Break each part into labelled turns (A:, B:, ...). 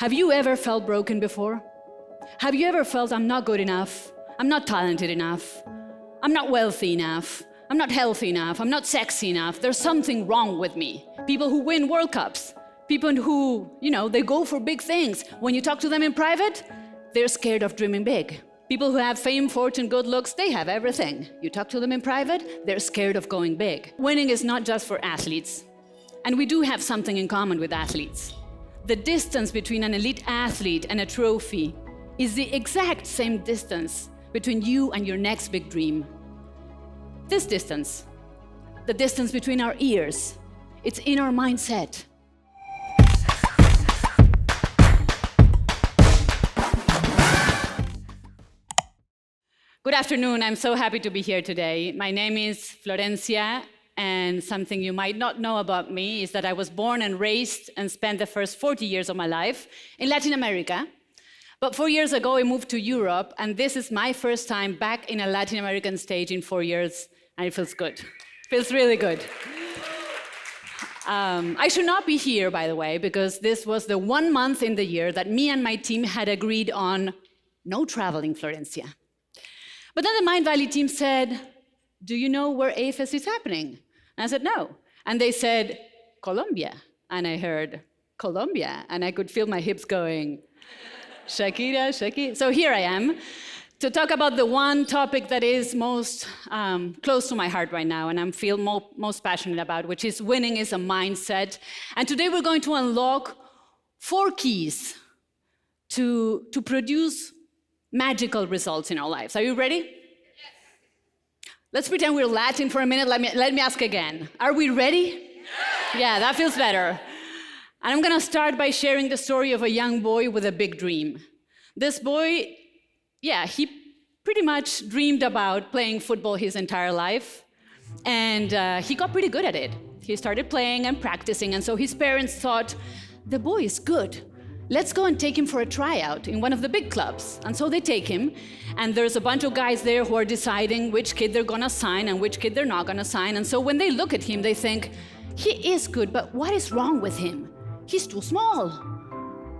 A: Have you ever felt broken before? Have you ever felt I'm not good enough, I'm not talented enough, I'm not wealthy enough, I'm not healthy enough, I'm not sexy enough, there's something wrong with me? People who win World Cups, people who, they go for big things. When you talk to them in private, they're scared of dreaming big. People who have fame, fortune, good looks, they have everything. You talk to them in private, they're scared of going big. Winning is not just for athletes. And we do have something in common with athletes. The distance between an elite athlete and a trophy is the exact same distance between you and your next big dream. This distance, the distance between our ears, it's in our mindset. Good afternoon, I'm so happy to be here today. My name is Florencia, and something you might not know about me is that I was born and raised and spent the first 40 years of my life in Latin America. But 4 years ago, I moved to Europe, and this is my first time back in a Latin American stage in 4 years, and it feels good. It feels really good. I should not be here, by the way, because this was the 1 month in the year that me and my team had agreed on no traveling Florencia. But then the Mindvalley team said, do you know where AFES is happening? And I said, no. And they said, Colombia. And I heard, Colombia. And I could feel my hips going, Shakira, Shakira. So here I am to talk about the one topic that is most close to my heart right now and I feel most passionate about, which is winning is a mindset. And today we're going to unlock 4 keys to produce magical results in our lives. Are you ready? Yes. Let's pretend we're Latin for a minute. Let me ask again. Are we ready? Yes. Yeah, that feels better. And I'm going to start by sharing the story of a young boy with a big dream. This boy, he pretty much dreamed about playing football his entire life. And he got pretty good at it. He started playing and practicing. And so his parents thought, the boy is good. Let's go and take him for a tryout in one of the big clubs. And so they take him, and there's a bunch of guys there who are deciding which kid they're gonna sign and which kid they're not gonna sign. And so when they look at him, they think, he is good, but what is wrong with him? He's too small.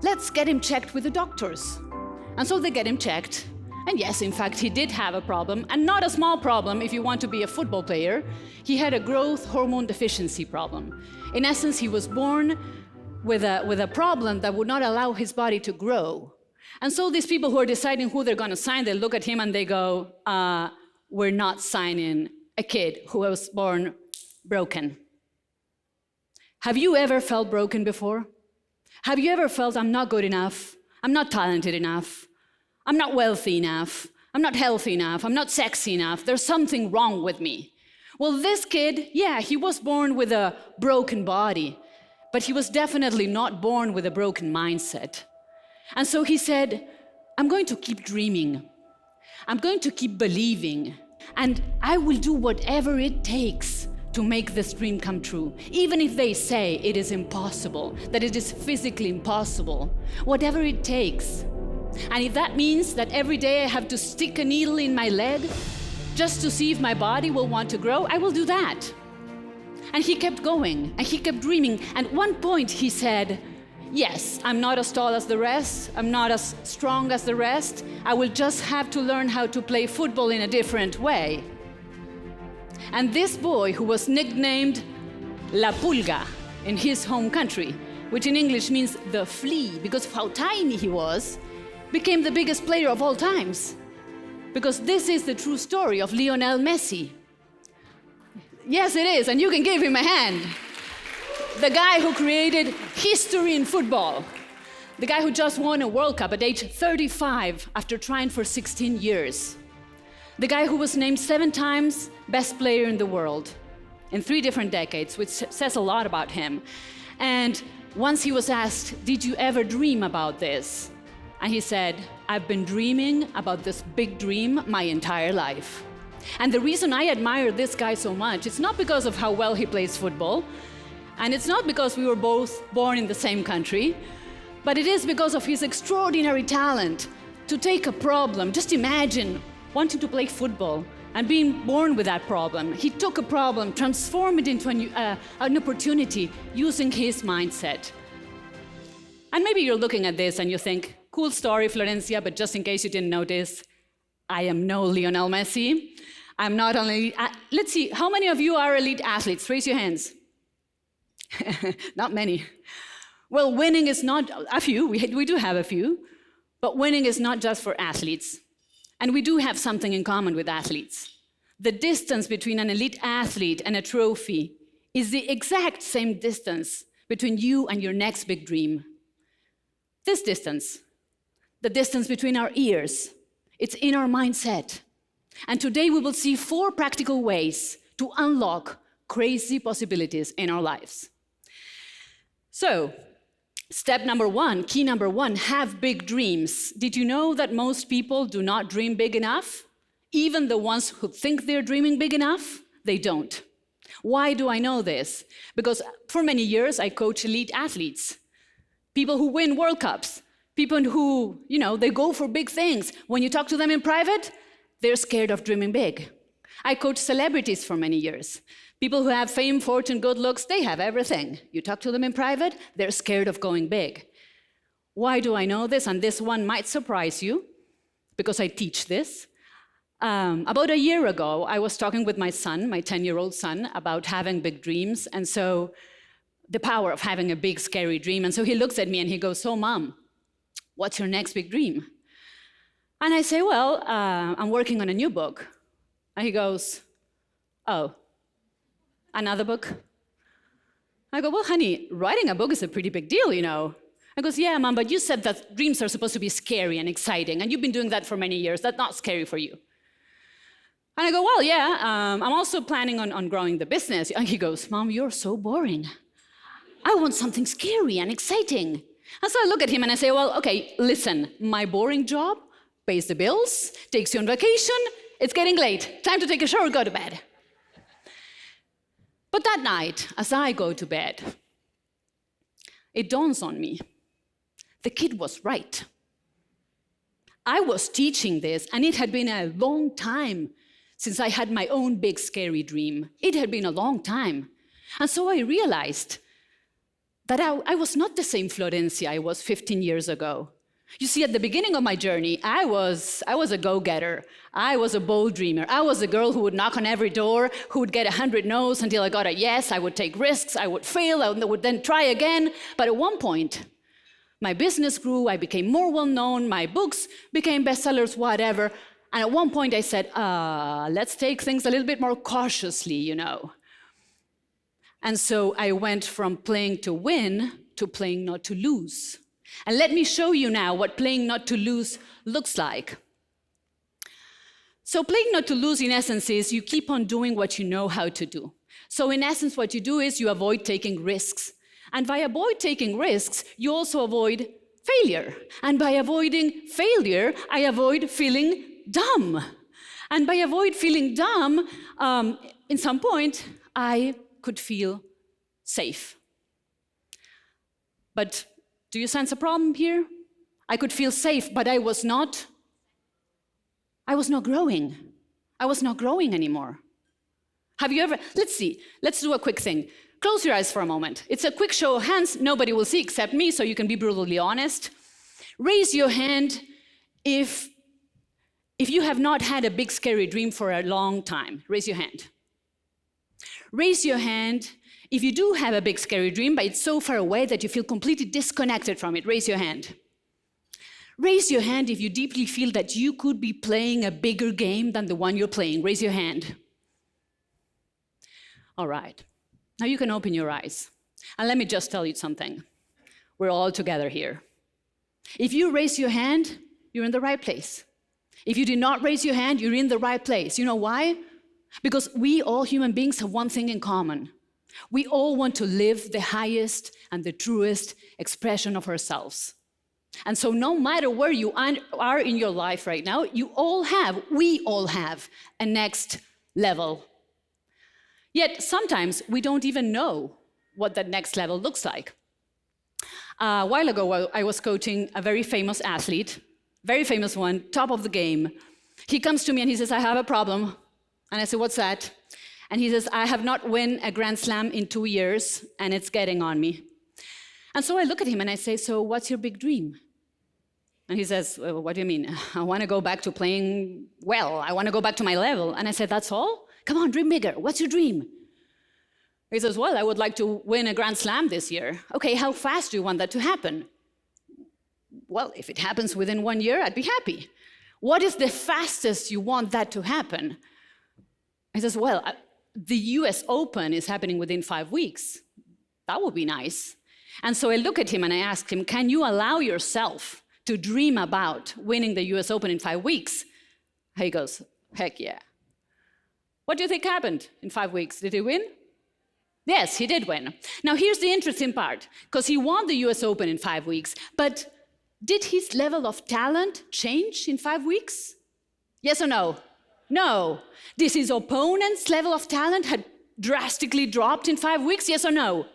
A: Let's get him checked with the doctors. And so they get him checked. And yes, in fact, he did have a problem, and not a small problem if you want to be a football player. He had a growth hormone deficiency problem. In essence, he was born with a problem that would not allow his body to grow. And so these people who are deciding who they're gonna sign, they look at him and they go, we're not signing a kid who was born broken. Have you ever felt broken before? Have you ever felt I'm not good enough, I'm not talented enough, I'm not wealthy enough, I'm not healthy enough, I'm not sexy enough, there's something wrong with me? Well, this kid, he was born with a broken body, but he was definitely not born with a broken mindset. And so he said, I'm going to keep dreaming. I'm going to keep believing. And I will do whatever it takes to make this dream come true. Even if they say it is impossible, that it is physically impossible, whatever it takes. And if that means that every day I have to stick a needle in my leg just to see if my body will want to grow, I will do that. And he kept going, and he kept dreaming. And at one point he said, yes, I'm not as tall as the rest, I'm not as strong as the rest, I will just have to learn how to play football in a different way. And this boy, who was nicknamed La Pulga in his home country, which in English means the flea, because of how tiny he was, became the biggest player of all times. Because this is the true story of Lionel Messi. Yes, it is, and you can give him a hand. The guy who created history in football. The guy who just won a World Cup at age 35 after trying for 16 years. The guy who was named 7 times best player in the world in 3 different decades, which says a lot about him. And once he was asked, did you ever dream about this? And he said, I've been dreaming about this big dream my entire life. And the reason I admire this guy so much, it's not because of how well he plays football, and it's not because we were both born in the same country, but it is because of his extraordinary talent to take a problem. Just imagine wanting to play football and being born with that problem. He took a problem, transformed it into an opportunity using his mindset. And maybe you're looking at this and you think, cool story, Florencia, but just in case you didn't notice, I am no Lionel Messi. I'm not only, let's see, how many of you are elite athletes? Raise your hands. Not many. Well, winning is not, a few, we do have a few, but winning is not just for athletes. And we do have something in common with athletes. The distance between an elite athlete and a trophy is the exact same distance between you and your next big dream. This distance, the distance between our ears, it's in our mindset. And today we will see 4 practical ways to unlock crazy possibilities in our lives. So, step number 1, key number 1, have big dreams. Did you know that most people do not dream big enough? Even the ones who think they're dreaming big enough, they don't. Why do I know this? Because for many years I coach elite athletes, people who win World Cups, people who, they go for big things. When you talk to them in private, they're scared of dreaming big. I coach celebrities for many years. People who have fame, fortune, good looks, they have everything. You talk to them in private, they're scared of going big. Why do I know this? And this one might surprise you, because I teach this. About a year ago, I was talking with my son, my 10-year-old son, about having big dreams, and so the power of having a big, scary dream. And so he looks at me and he goes, so Mom, what's your next big dream? And I say, well, I'm working on a new book. And he goes, oh, another book? I go, well, honey, writing a book is a pretty big deal, I goes, yeah, Mom, but you said that dreams are supposed to be scary and exciting, and you've been doing that for many years. That's not scary for you. And I go, well, yeah, I'm also planning on growing the business. And he goes, Mom, you're so boring. I want something scary and exciting. And so I look at him and I say, well, okay, listen, my boring job pays the bills, takes you on vacation, it's getting late, time to take a shower, go to bed. But that night, as I go to bed, it dawns on me, the kid was right. I was teaching this, and it had been a long time since I had my own big, scary dream. It had been a long time. And so I realized that I was not the same Florencia I was 15 years ago. You see, at the beginning of my journey, I was a go-getter. I was a bold dreamer. I was a girl who would knock on every door, who would get 100 no's until I got a yes. I would take risks. I would fail. I would then try again. But at one point, my business grew. I became more well-known. My books became bestsellers, whatever. And at one point, I said, let's take things a little bit more cautiously, And so I went from playing to win to playing not to lose. And let me show you now what playing not to lose looks like. So playing not to lose, in essence, is you keep on doing what you know how to do. So in essence, what you do is you avoid taking risks. And by avoid taking risks, you also avoid failure. And by avoiding failure, I avoid feeling dumb. And by avoid feeling dumb, in some point, I could feel safe. But do you sense a problem here? I could feel safe, but I was not growing. I was not growing anymore. Have you ever, let's do a quick thing. Close your eyes for a moment. It's a quick show of hands. Nobody will see except me, so you can be brutally honest. Raise your hand if you have not had a big, scary dream for a long time. Raise your hand. Raise your hand if you do have a big, scary dream, but it's so far away that you feel completely disconnected from it. Raise your hand. Raise your hand if you deeply feel that you could be playing a bigger game than the one you're playing. Raise your hand. All right. Now you can open your eyes. And let me just tell you something. We're all together here. If you raise your hand, you're in the right place. If you did not raise your hand, you're in the right place. You know why? Because we all human beings have one thing in common. We all want to live the highest and the truest expression of ourselves. And so no matter where you are in your life right now, we all have a next level. Yet sometimes we don't even know what that next level looks like. A while ago, I was coaching a very famous athlete, very famous one, top of the game. He comes to me and he says, I have a problem. And I said, what's that? And he says, I have not won a Grand Slam in 2 years, and it's getting on me. And so I look at him and I say, so what's your big dream? And he says, well, what do you mean? I want to go back to playing well. I want to go back to my level. And I said, that's all? Come on, dream bigger. What's your dream? He says, well, I would like to win a Grand Slam this year. Okay, how fast do you want that to happen? Well, if it happens within 1 year, I'd be happy. What is the fastest you want that to happen? He says, well, the US Open is happening within 5 weeks. That would be nice. And so I look at him and I ask him, can you allow yourself to dream about winning the US Open in 5 weeks? He goes, heck yeah. What do you think happened in 5 weeks? Did he win? Yes, he did win. Now here's the interesting part, because he won the US Open in 5 weeks, but did his level of talent change in 5 weeks? Yes or no? No. Did his opponent's level of talent had drastically dropped in 5 weeks? Yes or no?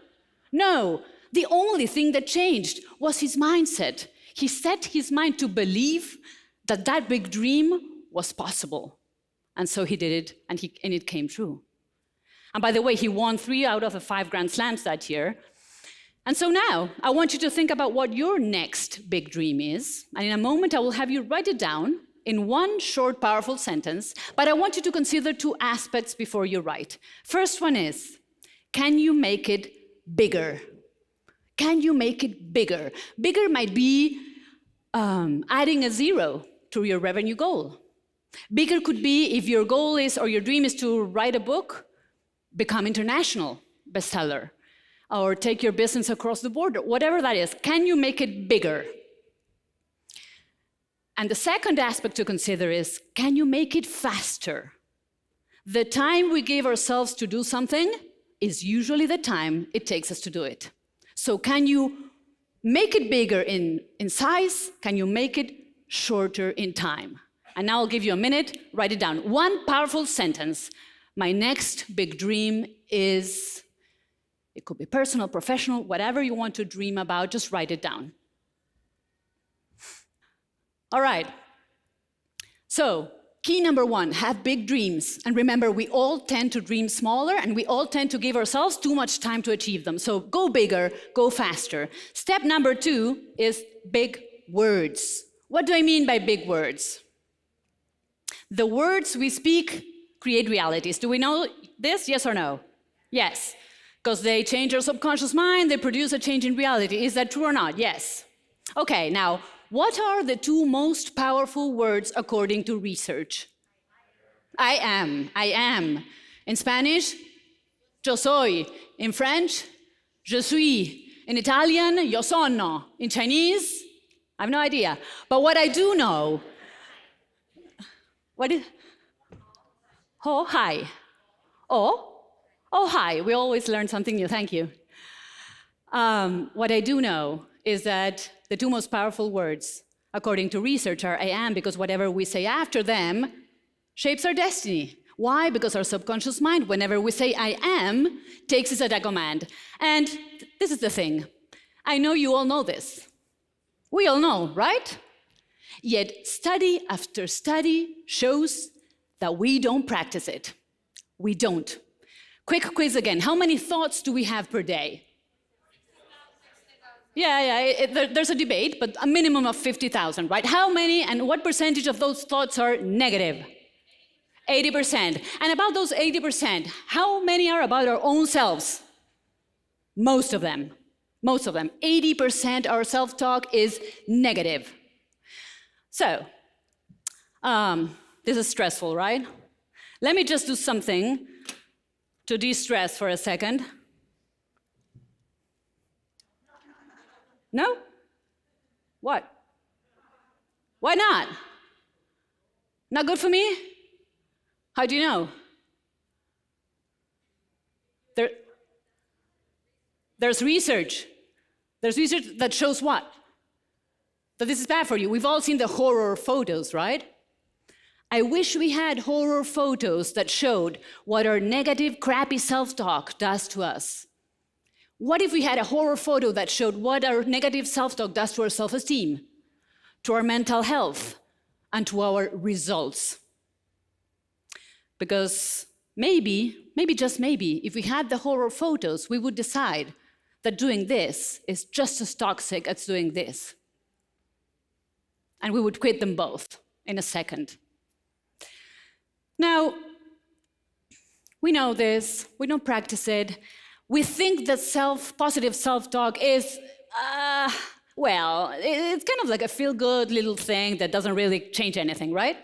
A: No. The only thing that changed was his mindset. He set his mind to believe that that big dream was possible. And so he did it, and it came true. And by the way, he won 3 out of the 5 Grand Slams that year. And so now, I want you to think about what your next big dream is. And in a moment, I will have you write it down in one short, powerful sentence. But I want you to consider 2 aspects before you write. First one is, can you make it bigger? Can you make it bigger? Bigger might be adding a 0 to your revenue goal. Bigger could be if your goal is, or your dream is to write a book, become international bestseller, or take your business across the border, whatever that is. Can you make it bigger? And the second aspect to consider is, can you make it faster? The time we give ourselves to do something is usually the time it takes us to do it. So can you make it bigger in size? Can you make it shorter in time? And now I'll give you a minute, write it down. One powerful sentence. My next big dream is, it could be personal, professional, whatever you want to dream about, just write it down. All right. So, key number 1, have big dreams. And remember, we all tend to dream smaller, and we all tend to give ourselves too much time to achieve them. So go bigger, go faster. Step number 2 is big words. What do I mean by big words? The words we speak create realities. Do we know this? Yes or no? Yes. Because they change our subconscious mind, they produce a change in reality. Is that true or not? Yes. Okay, now, what are the 2 most powerful words according to research? I am. In Spanish, yo soy. In French, je suis. In Italian, io sono. In Chinese, I have no idea. But what I do know, what is, oh, hi. Oh, hi. We always learn something new. Thank you. What I do know is that the 2 most powerful words, according to research, are I am, because whatever we say after them shapes our destiny. Why? Because our subconscious mind, whenever we say I am, takes it as a command. And this is the thing. I know you all know this. We all know, right? Yet study after study shows that we don't practice it. We don't. Quick quiz again. How many thoughts do we have per day? There's a debate, but a minimum of 50,000, right? How many and what percentage of those thoughts are negative? 80%. And about those 80%, how many are about our own selves? Most of them. 80% our self-talk is negative. So, this is stressful, right? Let me just do something to de-stress for a second. No? What? Why not? Not good for me? How do you know? There's research. There's research that shows what? That this is bad for you. We've all seen the horror photos, right? I wish we had horror photos that showed what our negative, crappy self-talk does to us. What if we had a horror photo that showed what our negative self-talk does to our self-esteem, to our mental health, and to our results? Because maybe, just maybe, if we had the horror photos, we would decide that doing this is just as toxic as doing this. And we would quit them both in a second. Now, we know this, we don't practice it. We think that positive self-talk is, it's kind of like a feel-good little thing that doesn't really change anything, right?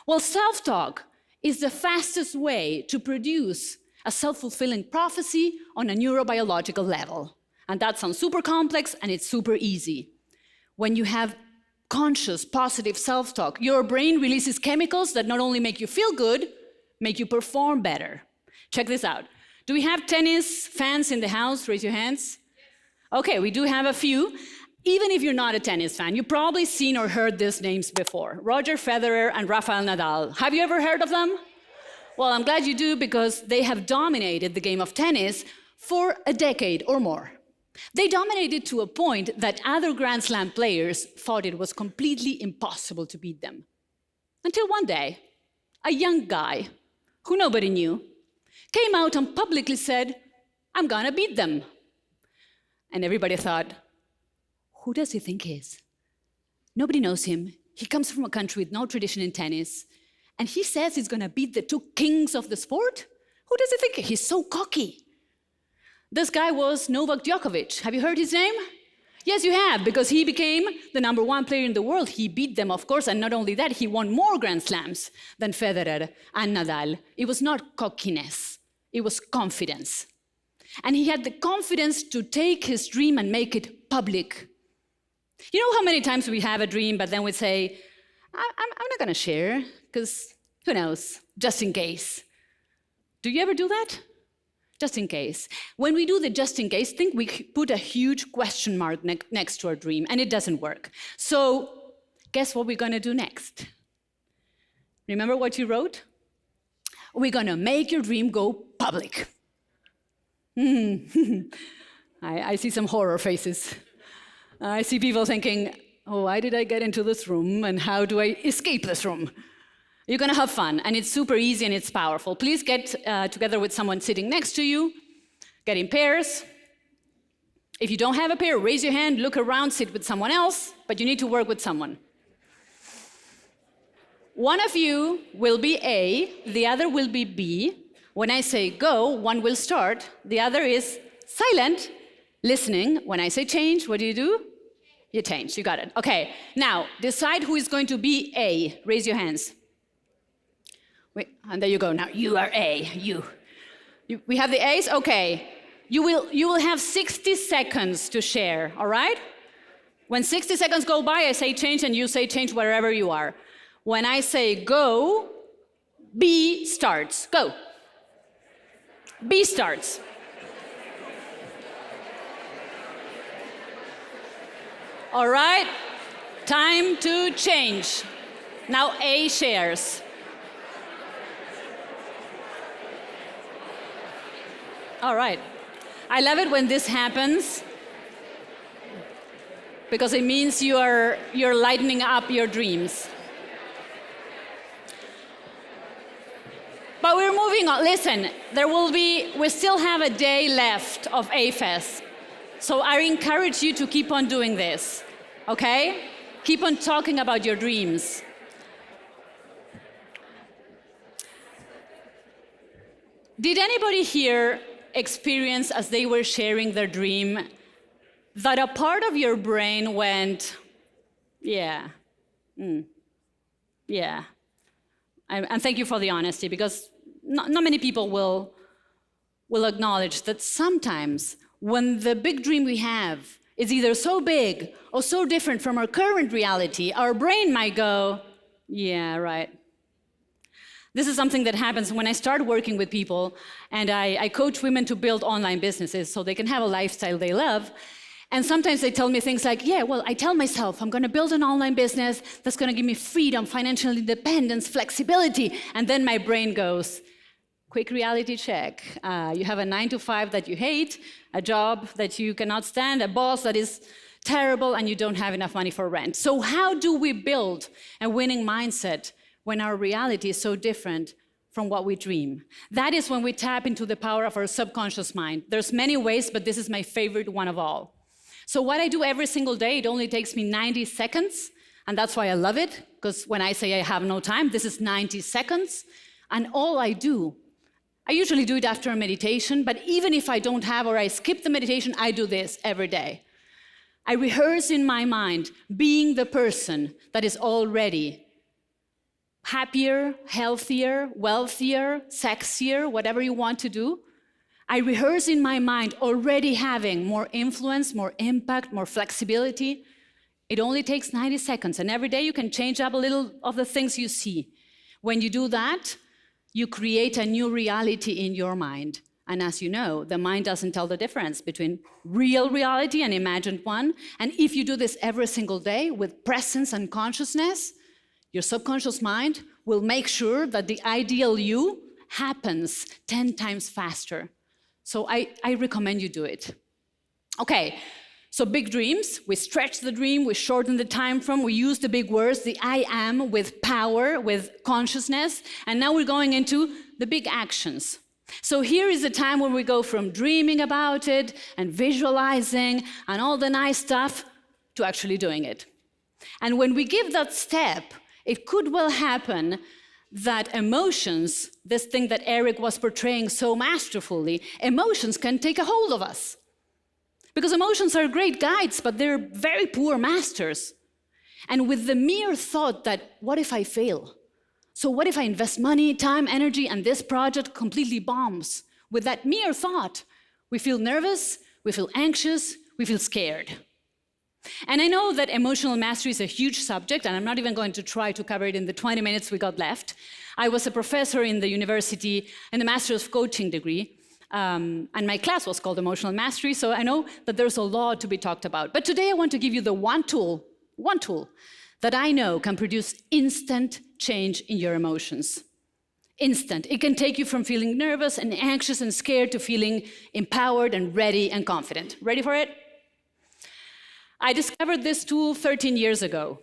A: Well, self-talk is the fastest way to produce a self-fulfilling prophecy on a neurobiological level. And that sounds super complex, and it's super easy. When you have conscious, positive self-talk, your brain releases chemicals that not only make you feel good, make you perform better. Check this out. Do we have tennis fans in the house? Raise your hands. Okay, we do have a few. Even if you're not a tennis fan, you've probably seen or heard these names before. Roger Federer and Rafael Nadal. Have you ever heard of them? Well, I'm glad you do, because they have dominated the game of tennis for a decade or more. They dominated to a point that other Grand Slam players thought it was completely impossible to beat them. Until one day, a young guy, who nobody knew, came out and publicly said, "I'm gonna beat them." And everybody thought, who does he think he is? Nobody knows him. He comes from a country with no tradition in tennis. And he says he's gonna beat the two kings of the sport? Who does he think? He's so cocky. This guy was Novak Djokovic. Have you heard his name? Yes, you have, because he became the #1 player in the world. He beat them, of course, and not only that, he won more Grand Slams than Federer and Nadal. It was not cockiness, it was confidence. And he had the confidence to take his dream and make it public. You know how many times we have a dream, but then we say, I'm not gonna share, because who knows, just in case. Do you ever do that? Just in case. When we do the just in case thing, we put a huge question mark next to our dream, and it doesn't work. So guess what we're gonna do next? Remember what you wrote? We're gonna make your dream go public. I see some horror faces. I see people thinking, oh, why did I get into this room, and how do I escape this room? You're gonna have fun, and it's super easy and it's powerful. Please get together with someone sitting next to you, get in pairs. If you don't have a pair, raise your hand, look around, sit with someone else, but you need to work with someone. One of you will be A, the other will be B. When I say go, one will start, the other is silent, listening. When I say change, what do? You change, you got it. Okay, now decide who is going to be A. Raise your hands. Wait, and there you go. Now you are A. You. We have the A's. Okay. You will have 60 seconds to share. All right. When 60 seconds go by, I say change, and you say change wherever you are. When I say go, B starts. Go. B starts. All right. Time to change. Now A shares. All right. I love it when this happens, because it means you're lightening up your dreams. But we're moving on. Listen, we still have a day left of A-Fest. So I encourage you to keep on doing this, okay? Keep on talking about your dreams. Did anybody here experience, as they were sharing their dream, that a part of your brain went, yeah, yeah. And thank you for the honesty, because not many people will acknowledge that sometimes when the big dream we have is either so big or so different from our current reality, our brain might go, yeah, right. This is something that happens when I start working with people, and I coach women to build online businesses so they can have a lifestyle they love. And sometimes they tell me things like, yeah, well, I tell myself I'm gonna build an online business that's gonna give me freedom, financial independence, flexibility. And then my brain goes, quick reality check. You have a 9-to-5 that you hate, a job that you cannot stand, a boss that is terrible, and you don't have enough money for rent. So how do we build a winning mindset when our reality is so different from what we dream. That is when we tap into the power of our subconscious mind. There's many ways, but this is my favorite one of all. So what I do every single day, it only takes me 90 seconds, and that's why I love it, because when I say I have no time, this is 90 seconds, and all I do, I usually do it after a meditation, but even if I don't have or I skip the meditation, I do this every day. I rehearse in my mind being the person that is already happier, healthier, wealthier, sexier, whatever you want to do. I rehearse in my mind already having more influence, more impact, more flexibility. It only takes 90 seconds, and every day you can change up a little of the things you see. When you do that, you create a new reality in your mind. And as you know, the mind doesn't tell the difference between real reality and imagined one. And if you do this every single day with presence and consciousness, your subconscious mind will make sure that the ideal you happens 10 times faster. So I recommend you do it. Okay, so big dreams. We stretch the dream, we shorten the time frame, we use the big words, the I am with power, with consciousness. And now we're going into the big actions. So here is a time when we go from dreaming about it and visualizing and all the nice stuff to actually doing it. And when we give that step, it could well happen that emotions, this thing that Eric was portraying so masterfully, emotions can take a hold of us. Because emotions are great guides, but they're very poor masters. And with the mere thought that, what if I fail? So what if I invest money, time, energy, and this project completely bombs? With that mere thought, we feel nervous, we feel anxious, we feel scared. And I know that emotional mastery is a huge subject, and I'm not even going to try to cover it in the 20 minutes we got left. I was a professor in the university in the Master's of Coaching degree, and my class was called Emotional Mastery, so I know that there's a lot to be talked about. But today I want to give you the one tool that I know can produce instant change in your emotions. Instant. It can take you from feeling nervous and anxious and scared to feeling empowered and ready and confident. Ready for it? I discovered this tool 13 years ago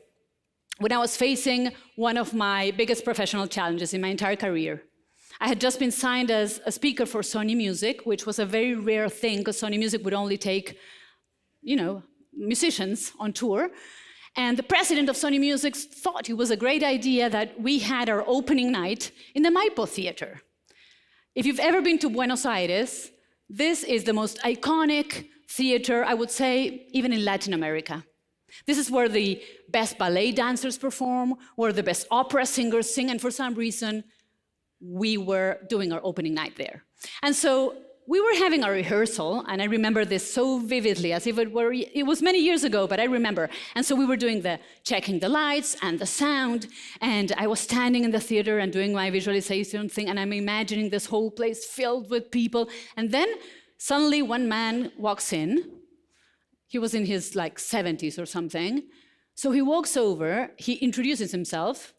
A: when I was facing one of my biggest professional challenges in my entire career. I had just been signed as a speaker for Sony Music, which was a very rare thing because Sony Music would only take, musicians on tour. And the president of Sony Music thought it was a great idea that we had our opening night in the Maipo Theater. If you've ever been to Buenos Aires, this is the most iconic theater, I would say, even in Latin America. This is where the best ballet dancers perform, where the best opera singers sing, and for some reason, we were doing our opening night there. And so we were having a rehearsal, and I remember this so vividly, as if it was many years ago, but I remember. And so we were doing checking the lights and the sound, and I was standing in the theater and doing my visualization thing, and I'm imagining this whole place filled with people. And then suddenly one man walks in. He was in his 70s or something. So he walks over, he introduces himself.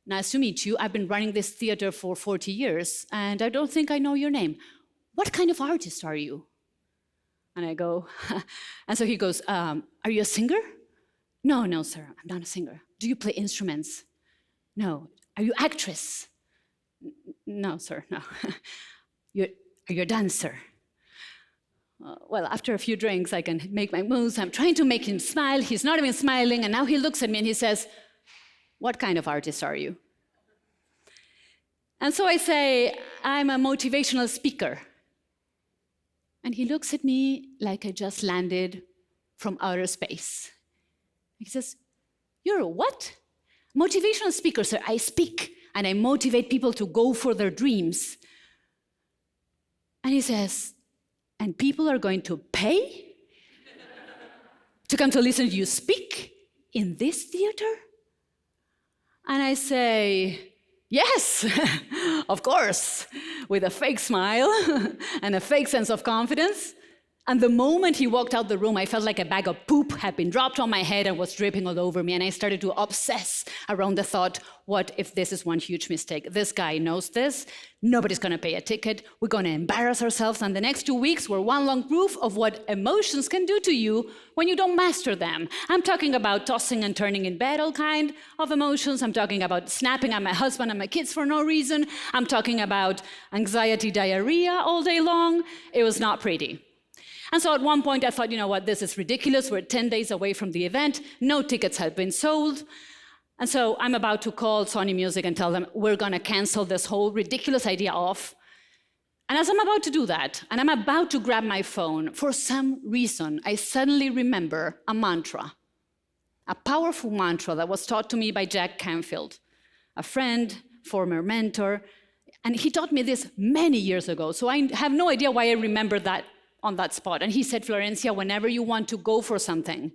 A: Nice to meet you. I've been running this theater for 40 years, and I don't think I know your name. What kind of artist are you? And I go, and so he goes, are you a singer? No, sir, I'm not a singer. Do you play instruments? No. Are you actress? No, sir, no. Are you a dancer? Well, after a few drinks, I can make my moves. I'm trying to make him smile. He's not even smiling, and now he looks at me and he says, what kind of artist are you? And so I say, I'm a motivational speaker. And he looks at me like I just landed from outer space. He says, you're a what? Motivational speaker, sir. I speak and I motivate people to go for their dreams. And he says, and people are going to pay to come to listen to you speak in this theater? And I say, yes, of course, with a fake smile and a fake sense of confidence. And the moment he walked out the room, I felt like a bag of poop had been dropped on my head and was dripping all over me. And I started to obsess around the thought, what if this is one huge mistake? This guy knows this. Nobody's going to pay a ticket. We're going to embarrass ourselves. And the next 2 weeks were one long proof of what emotions can do to you when you don't master them. I'm talking about tossing and turning in bed, all kind of emotions. I'm talking about snapping at my husband and my kids for no reason. I'm talking about anxiety diarrhea all day long. It was not pretty. And so at one point I thought, you know what, this is ridiculous. We're 10 days away from the event. No tickets have been sold. And so I'm about to call Sony Music and tell them we're going to cancel this whole ridiculous idea off. And as I'm about to do that, and I'm about to grab my phone, for some reason, I suddenly remember a mantra, a powerful mantra that was taught to me by Jack Canfield, a friend, former mentor. And he taught me this many years ago. So I have no idea why I remember that on that spot. And he said, Florencia, whenever you want to go for something,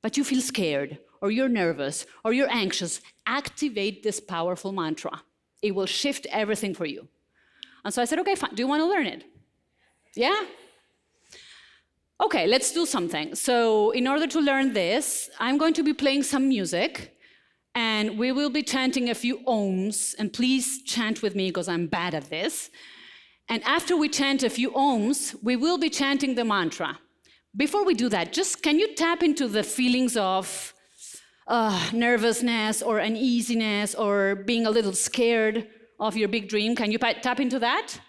A: but you feel scared, or you're nervous, or you're anxious, activate this powerful mantra. It will shift everything for you. And so I said, okay, fine. Do you want to learn it? Yeah? Okay, let's do something. So in order to learn this, I'm going to be playing some music, and we will be chanting a few ohms, and please chant with me because I'm bad at this. And after we chant a few ohms, we will be chanting the mantra. Before we do that, just can you tap into the feelings of nervousness or uneasiness or being a little scared of your big dream? Can you tap into that?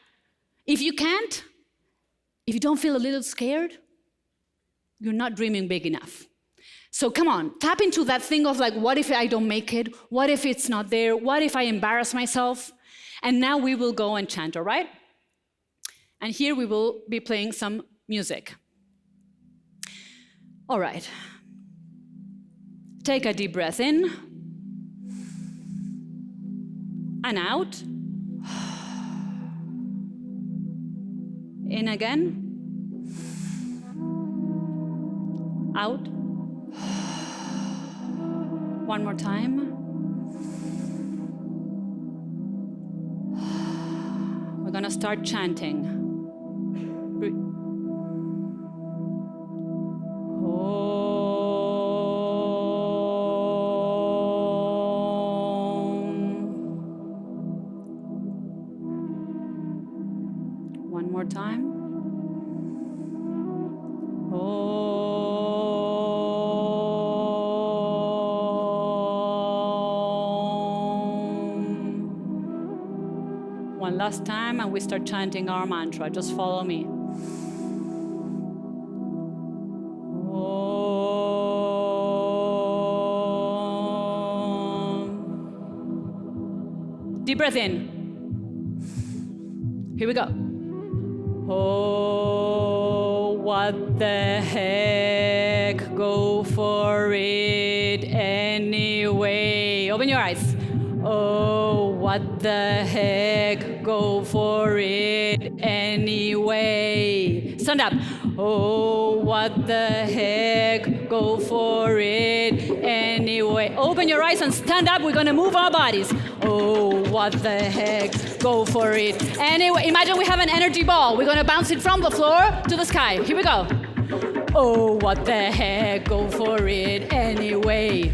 A: If you can't, if you don't feel a little scared, you're not dreaming big enough. So come on, tap into that thing of like, what if I don't make it? What if it's not there? What if I embarrass myself? And now we will go and chant, all right? And here we will be playing some music. All right. Take a deep breath in and out. In again. Out. One more time. We're going to start chanting. One more time. One last time, and we start chanting our mantra. Just follow me. Deep breath in. Here we go. Oh, what the heck? Go for it anyway. Open your eyes. Oh, what the heck? Go for it anyway. Stand up. Oh, what the heck? Go for it anyway. Open your eyes and stand up. We're going to move our bodies. Oh, what the heck? Go for it anyway. Imagine we have an energy ball. We're going to bounce it from the floor to the sky. Here we go. Oh, what the heck? Go for it anyway.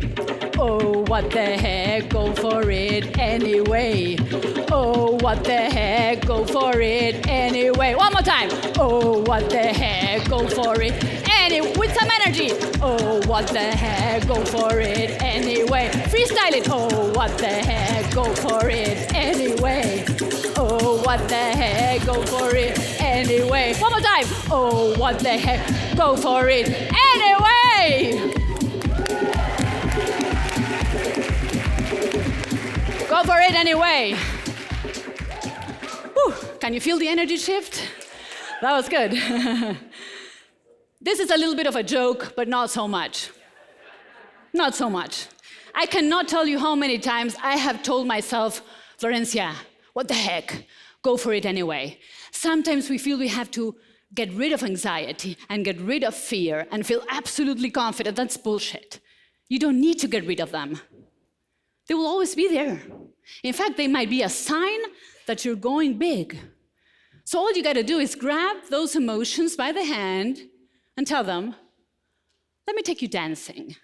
A: Oh, what the heck? Go for it anyway. Oh, what the heck? Go for it anyway. One more time. Oh, what the heck? Go for it anyway. With some energy. Oh, what the heck? Go for it anyway. Freestyle it. Oh, what the heck? Go for it anyway. Oh, what the heck? Go for it anyway. One more time. Oh, what the heck? Go for it anyway. Go for it anyway. Whew. Can you feel the energy shift? That was good. This is a little bit of a joke, but not so much. Not so much. I cannot tell you how many times I have told myself, Florencia, what the heck? Go for it anyway. Sometimes we feel we have to get rid of anxiety and get rid of fear and feel absolutely confident. That's bullshit. You don't need to get rid of them. They will always be there. In fact, they might be a sign that you're going big. So all you got to do is grab those emotions by the hand and tell them, let me take you dancing.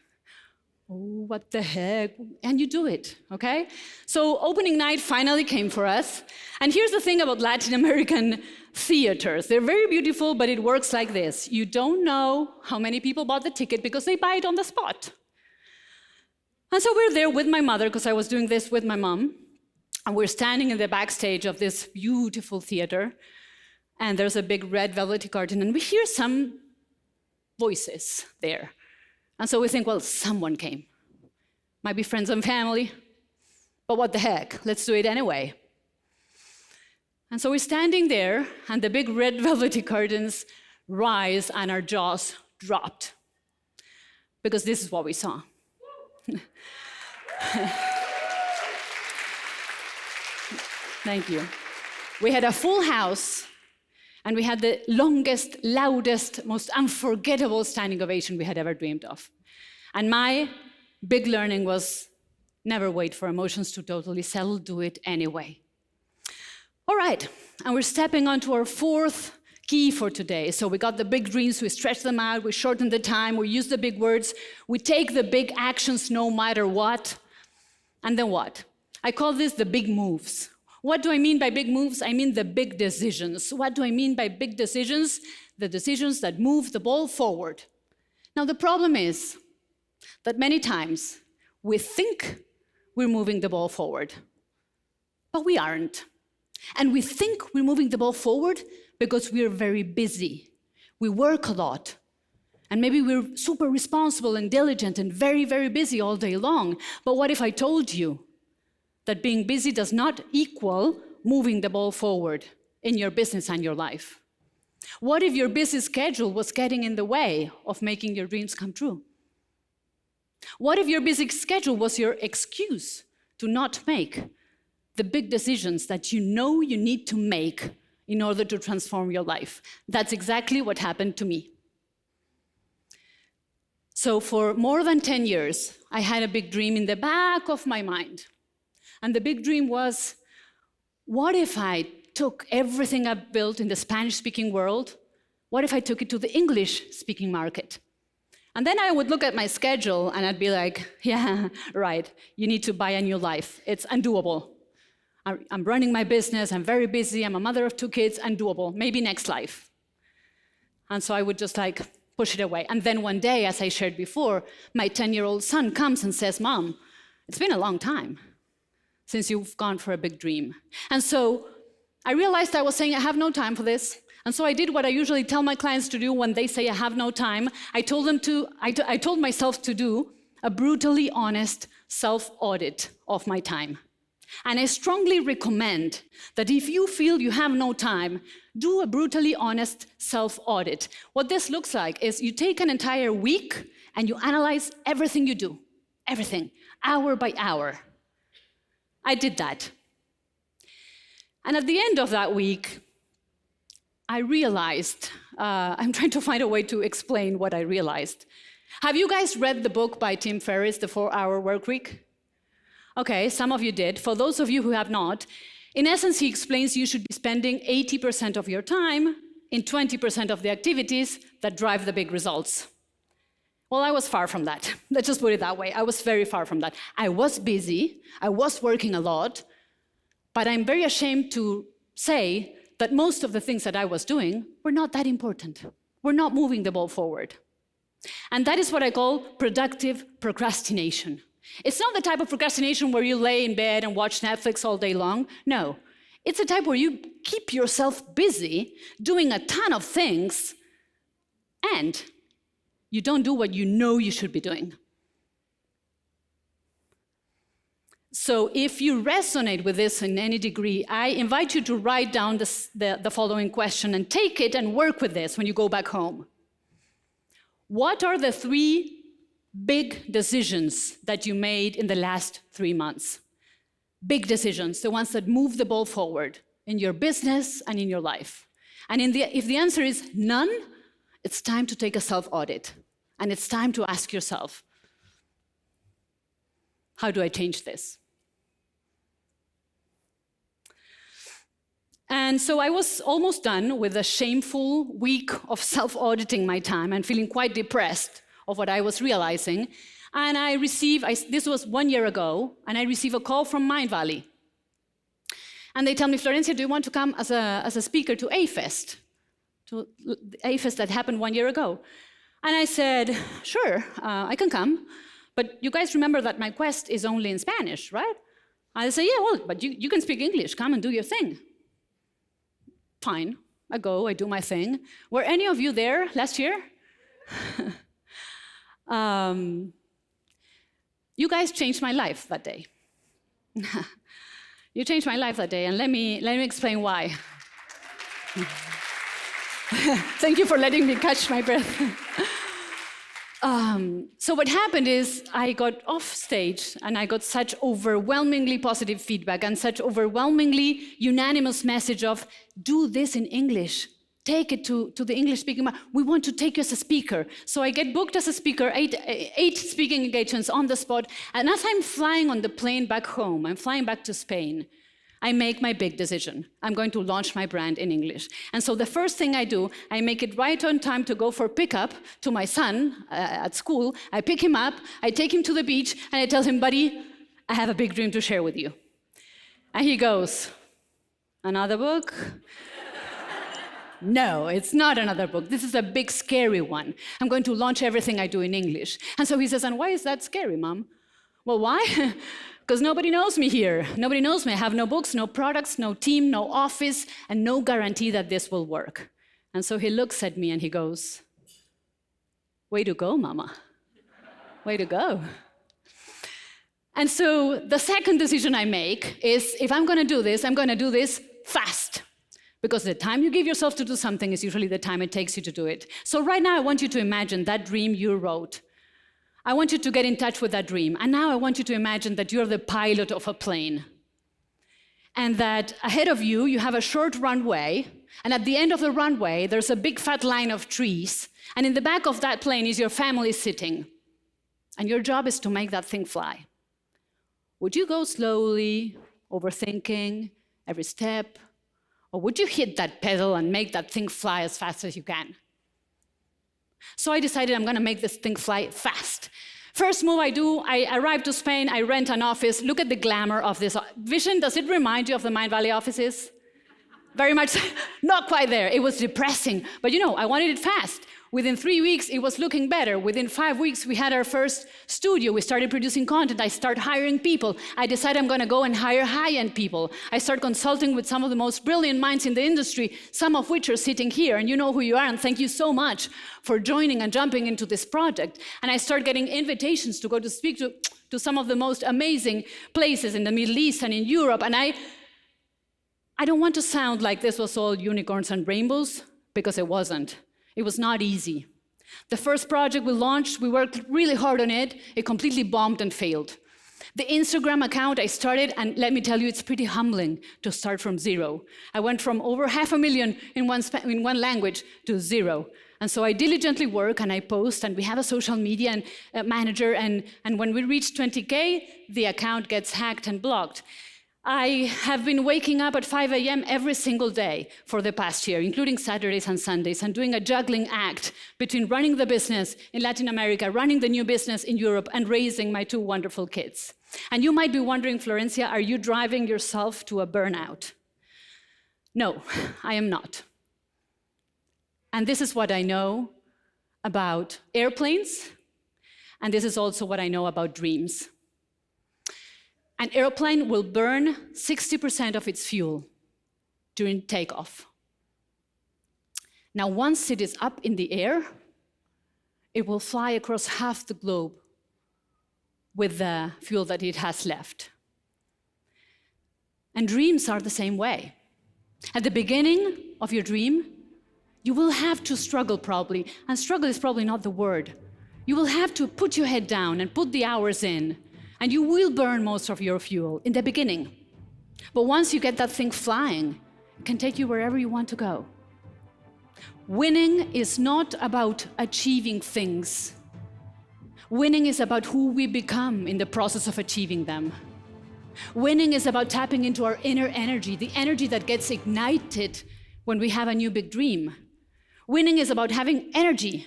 A: Oh, what the heck? And you do it, okay? So opening night finally came for us. And here's the thing about Latin American theaters. They're very beautiful, but it works like this. You don't know how many people bought the ticket because they buy it on the spot. And so we're there with my mother, because I was doing this with my mom. And we're standing in the backstage of this beautiful theater. And there's a big red velvety curtain. And we hear some voices there. And so we think, well, someone came. Might be friends and family. But what the heck? Let's do it anyway. And so we're standing there, and the big red velvety curtains rise, and our jaws dropped. Because this is what we saw. Thank you. We had a full house, and we had the longest, loudest, most unforgettable standing ovation we had ever dreamed of. And my big learning was never wait for emotions to totally settle, do it anyway. All right, and we're stepping onto our fourth key for today. So we got the big dreams, we stretch them out, we shorten the time, we use the big words, we take the big actions no matter what. And then what? I call this the big moves. What do I mean by big moves? I mean the big decisions. What do I mean by big decisions? The decisions that move the ball forward. Now, the problem is that many times we think we're moving the ball forward, but we aren't. And we think we're moving the ball forward because we're very busy. We work a lot. And maybe we're super responsible and diligent and very, very busy all day long. But what if I told you that being busy does not equal moving the ball forward in your business and your life? What if your busy schedule was getting in the way of making your dreams come true? What if your busy schedule was your excuse to not make the big decisions that you know you need to make in order to transform your life? That's exactly what happened to me. So for more than 10 years, I had a big dream in the back of my mind. And the big dream was, what if I took everything I've built in the Spanish-speaking world, what if I took it to the English-speaking market? And then I would look at my schedule and I'd be like, yeah, right, you need to buy a new life. It's undoable. I'm running my business, I'm very busy, I'm a mother of 2 kids, undoable, maybe next life. And so I would just like push it away. And then one day, as I shared before, my 10-year-old son comes and says, Mom, it's been a long time since you've gone for a big dream. And so I realized I was saying, I have no time for this. And so I did what I usually tell my clients to do when they say I have no time. I told myself to do a brutally honest self-audit of my time. And I strongly recommend that if you feel you have no time, do a brutally honest self-audit. What this looks like is you take an entire week and you analyze everything you do, everything, hour by hour. I did that. And at the end of that week, I realized, I'm trying to find a way to explain what I realized. Have you guys read the book by Tim Ferriss, The 4-Hour Workweek? Okay, some of you did. For those of you who have not, in essence, he explains you should be spending 80% of your time in 20% of the activities that drive the big results. Well, I was far from that. Let's just put it that way. I was very far from that. I was busy, I was working a lot, but I'm very ashamed to say that most of the things that I was doing were not that important. We're not moving the ball forward. And that is what I call productive procrastination. It's not the type of procrastination where you lay in bed and watch Netflix all day long. No, it's a type where you keep yourself busy doing a ton of things and you don't do what you know you should be doing. So if you resonate with this in any degree, I invite you to write down the following question and take it and work with this when you go back home. What are the 3 big decisions that you made in the last 3 months? Big decisions, the ones that move the ball forward in your business and in your life. And if the answer is none, it's time to take a self-audit. And it's time to ask yourself, how do I change this? And And so I was almost done with a shameful week of self-auditing my time and feeling quite depressed of what I was realizing. And this was 1 year ago, and I received a call from Mindvalley. And they tell me, Florencia, do you want to come as a speaker to A-Fest? To A-Fest that happened 1 year ago. And I said, sure, I can come. But you guys remember that my quest is only in Spanish, right? I say, yeah, well, but you can speak English. Come and do your thing. Fine. I go, I do my thing. Were any of you there last year? You guys changed my life that day. You changed my life that day, and let me explain why. Thank you for letting me catch my breath. So what happened is I got off stage and I got such overwhelmingly positive feedback and such overwhelmingly unanimous message of, do this in English. Take it to the English-speaking market. We want to take you as a speaker. So I get booked as a speaker, eight speaking engagements on the spot. And as I'm flying on the plane back home, I'm flying back to Spain, I make my big decision. I'm going to launch my brand in English. And so the first thing I do, I make it right on time to go for pickup to my son at school. I pick him up, I take him to the beach, and I tell him, buddy, I have a big dream to share with you. And he goes, another book? No, it's not another book. This is a big, scary one. I'm going to launch everything I do in English. And so he says, and why is that scary, Mom? Well, why? Because nobody knows me here. Nobody knows me. I have no books, no products, no team, no office, and no guarantee that this will work. And so he looks at me and he goes, way to go, Mama. Way to go. And so the second decision I make is, if I'm going to do this, I'm going to do this fast. Because the time you give yourself to do something is usually the time it takes you to do it. So right now I want you to imagine that dream you wrote. I want you to get in touch with that dream. And now I want you to imagine that you're the pilot of a plane. And that ahead of you, you have a short runway. And at the end of the runway, there's a big fat line of trees. And in the back of that plane is your family sitting. And your job is to make that thing fly. Would you go slowly, overthinking every step? Or would you hit that pedal and make that thing fly as fast as you can? So I decided I'm going to make this thing fly fast. First move I do, I arrive to Spain, I rent an office. Look at the glamour of this vision. Does it remind you of the Mindvalley offices? Very much, not quite there. It was depressing. But I wanted it fast. Within 3 weeks, it was looking better. Within 5 weeks, we had our first studio. We started producing content. I started hiring people. I decided I'm going to go and hire high-end people. I started consulting with some of the most brilliant minds in the industry, some of which are sitting here, and you know who you are, and thank you so much for joining and jumping into this project. And I started getting invitations to go to speak to some of the most amazing places in the Middle East and in Europe. And I don't want to sound like this was all unicorns and rainbows, because it wasn't. It was not easy. The first project we launched, we worked really hard on it. It completely bombed and failed. The Instagram account I started, and let me tell you, it's pretty humbling to start from zero. I went from over 500,000 in one language to zero. And so I diligently work and I post, and we have a social media manager, and when we reach 20K, the account gets hacked and blocked. I have been waking up at 5 a.m. every single day for the past year, including Saturdays and Sundays, and doing a juggling act between running the business in Latin America, running the new business in Europe, and raising my 2 wonderful kids. And you might be wondering, Florencia, are you driving yourself to a burnout? No, I am not. And this is what I know about airplanes, and this is also what I know about dreams. An airplane will burn 60% of its fuel during takeoff. Now, once it is up in the air, it will fly across half the globe with the fuel that it has left. And dreams are the same way. At the beginning of your dream, you will have to struggle probably, and struggle is probably not the word. You will have to put your head down and put the hours in, and you will burn most of your fuel in the beginning. But once you get that thing flying, it can take you wherever you want to go. Winning is not about achieving things. Winning is about who we become in the process of achieving them. Winning is about tapping into our inner energy, the energy that gets ignited when we have a new big dream. Winning is about having energy,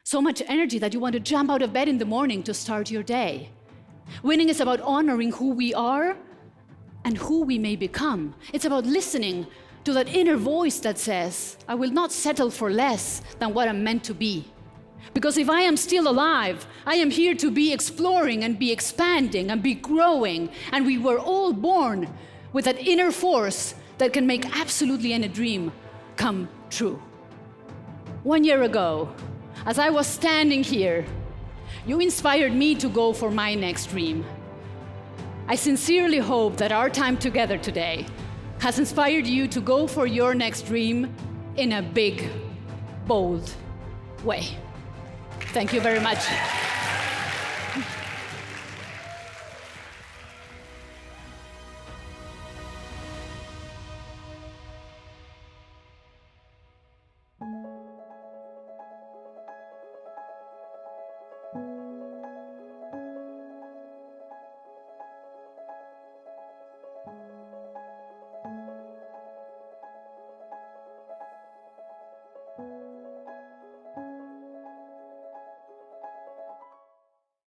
A: so much energy that you want to jump out of bed in the morning to start your day. Winning is about honoring who we are and who we may become. It's about listening to that inner voice that says, I will not settle for less than what I'm meant to be. Because if I am still alive, I am here to be exploring and be expanding and be growing. And we were all born with that inner force that can make absolutely any dream come true. 1 year ago, as I was standing here, you inspired me to go for my next dream. I sincerely hope that our time together today has inspired you to go for your next dream in a big, bold way. Thank you very much.